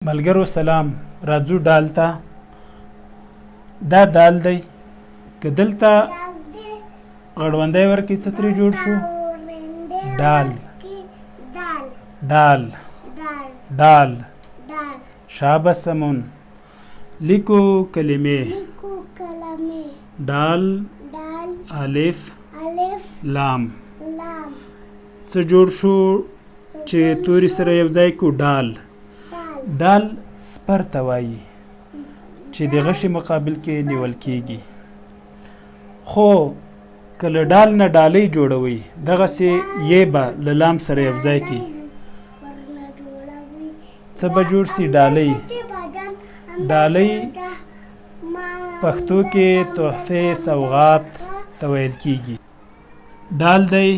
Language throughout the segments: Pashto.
ملګرو سلام. راځو ډال ته. دا ډال دی. که دلته غړوندی ورکړي څه ترې جوړ شو؟ ډال. ډال ډال. شابه سمون. لیکو کلمې. ډال الف لام. څه جوړ شو چې توري سره یو ځای کو؟ ډال. ډال سپر ته وایي چې د غشي مقابل کې نیول کېږي. خو که له ډال نه ډالۍ جوړوي دغسې یې به له لام سره یو ځای کړي څه به جوړ سي؟ ډالۍ. ډالۍ پښتو کې تحفې سوغات ته ویل کېږي. ډال دی،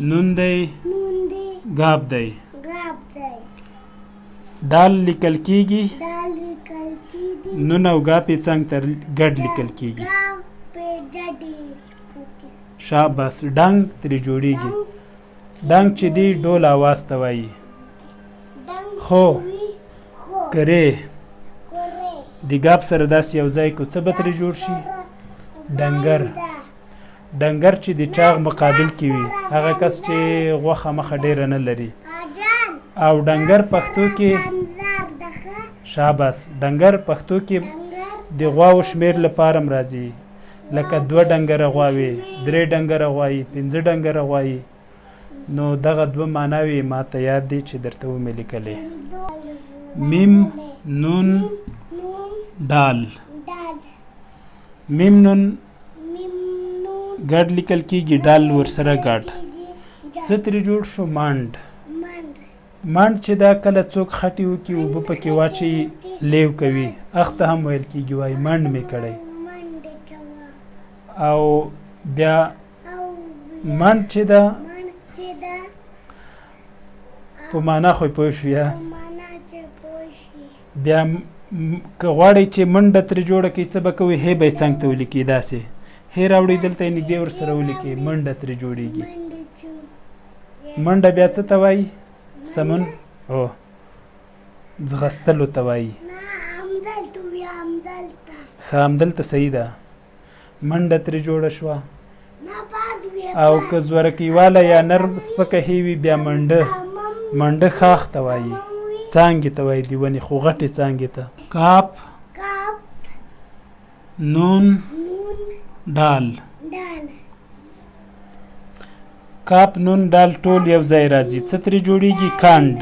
نون دی، ګاب دی. ډال لیکل کېږي، نون او ګاپ یې څنګ ته ګډ لیکل کېږي. شاباس. ډنګ ترې جوړیږي. ډنګ چې دی ډول آواز ته وایي. خو کرې د ګاپ سره داسې یو ځای کو څه به ترې جوړ شي؟ ډنګر. ډنګر چې د چاغ مقابل کې وي، هغه کس چې غوښه مخه ډیره نه لري. او ډنګر پښتو کې شاباس. ډنګر پښتو کې د غواو شمیر لپاره راځي، لکه 2 ډنګره غواوې، 3 ډنګره غوایي، 5 ډنګره غوایي. نو دغه 2 معناوې ما ته یاد دي چې درته ومې لیکلې. میم نون ډال. میم نون ګډ لیکل کېږي، ډال ورسره ګډ. څه ترې جوړ شو؟ منډ. منډ چې دا کله څوک خټې وکړي اوبه پکې واچوي لیو کوي، اخته هم ویل کېږي، وایي منډ مې کړی. او بیا منډ چې ده په معنا خو پوه شو یا؟ بیا که غواړئ چې منډه ترې جوړه کړئ څه به کوئ؟ هی به یې څنګ ته ولیکئ داسې. هی راوړئ دلته یې نږدې ورسره ولیکئ، منډه ترې جوړیږي. منډه بیا څه ته وایي؟ سمون. هو، ځغستلو ته وایي. ښه همدلته صحیح ده. منډه ترې جوړه شوه. او که زورکۍ واله یا نرم سپکه هی وي بیا منډه. منډه خاښ ته وایي، څانګې ته وایي د ونې، خو غټې څانګې ته. کاپ نون ډال. کاپ نون ډال ټول یو ځای راځي، څه ترې جوړیږي؟ کانډ.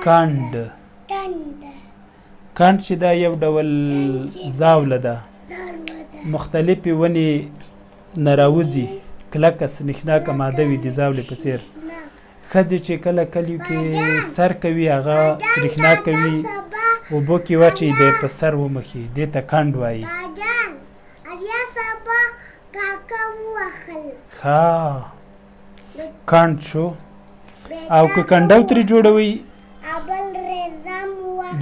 کانډ. کانډ چې دا یو ډول زاوله ده، مختلفې ونې نه راوځي، کلکه سنخناکه ماده وي د زاولې په څېر. ښځې چې کله کلیو کې سر کوي هغه سریښناک کوي، اوبو کې واچوي بیا په سر ومخي، دې ته کانډ وایي. ښه کانډ شو. او که کنډو ترې جوړوي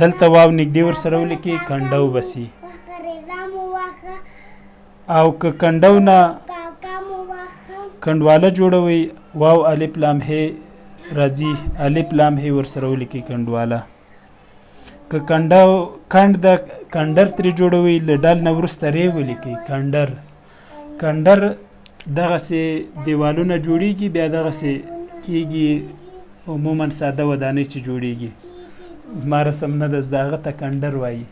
دلته واو نږدې ورسره ولیکي، کنډو بسي. او که کنډو نه کنډواله جوړوي واو الف لام ه راځي، الف لام ه ورسره ولیکي، کنډواله. که کند د کندر ترې جوړوي له ډال نه وروسته ری ولیکي، کندر. کندر دغسې دیوالونه جوړیږي، بیا دغسې کېږي، عموما ساده ودانۍ چې جوړیږي. زما رسم نه ده زده، هغه ته کندر وایي.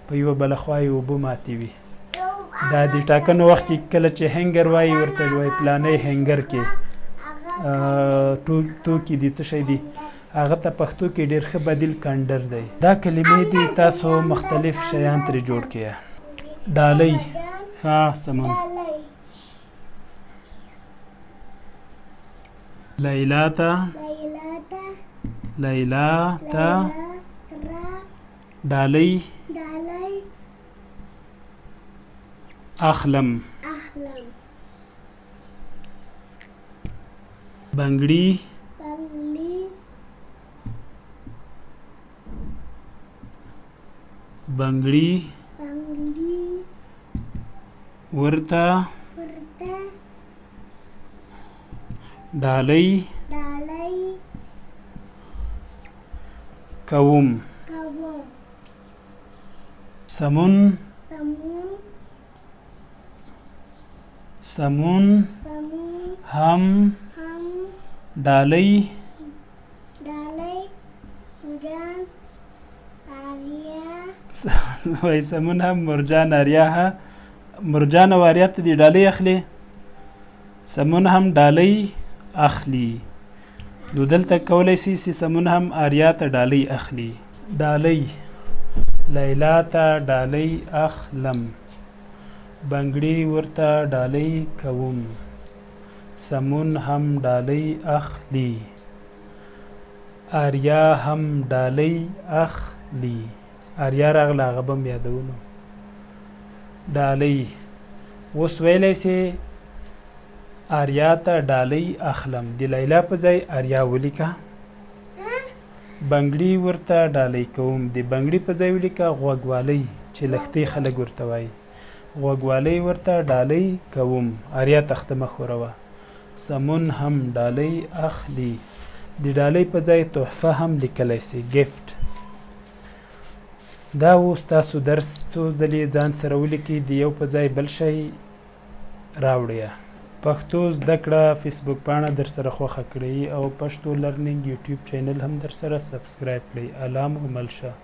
په یوه بله خوا یې اوبه ماتې وي. دا د ټاکنو وخت کې کله چې هنګر وایي ورته وایي پلانی هنګر کې توکي دي، څه شی دي، هغه ته پښتو کې ډېر ښه بدیل کندر دی. دا کلمې دي، تاسو مختلف شیان ترې جوړ کړئ. ډالۍ. ښه سمون. لیلا ته. لیلا ته ډالۍ اخلم. بنګړي. بنګړي ورته ډالۍ کوم سمون سمون هم ډالۍ وای سمون هم مرجان آریاها مرجان او آریا ته دی ډالۍ اخلي سمون هم ډالۍ اخلي نو دلته کولی سي چې سمون هم آریا ته ډالۍ اخلي ډالۍ لیلا ته ډالۍ اخلم بنګړي ورته ډالۍ کوم سمون هم ډالۍ اخلي آریا هم ډالۍ اخلي آریا راغله هغه به م یادولو ډالۍ اوس ویلی سې آریا ته ډالۍ اخلم د لیلا په ځای آریا ولیکه بنګړي ورته ډالۍ کوم د بنګړي په ځای ولیکه غوږوالۍ چې لښتې خلک ورته وایي غوږوالۍ ورته ډالۍ کوم آریا تخته مه ښوروه سمون هم ډالۍ اخلي د ډالۍ په ځای تحفه هم لیکلی سي ګفټ دا اوس تاسو درس څو ځلې ځان سره ولیکئ د یو په ځای بل شی راوړئ پښتو زده کړه فیسبوک پاڼه در سره خوښه کړئ او پښتو لرنینګ یوټیوب چینل هم در سره سبسکرایب کړئ الله مو مل شه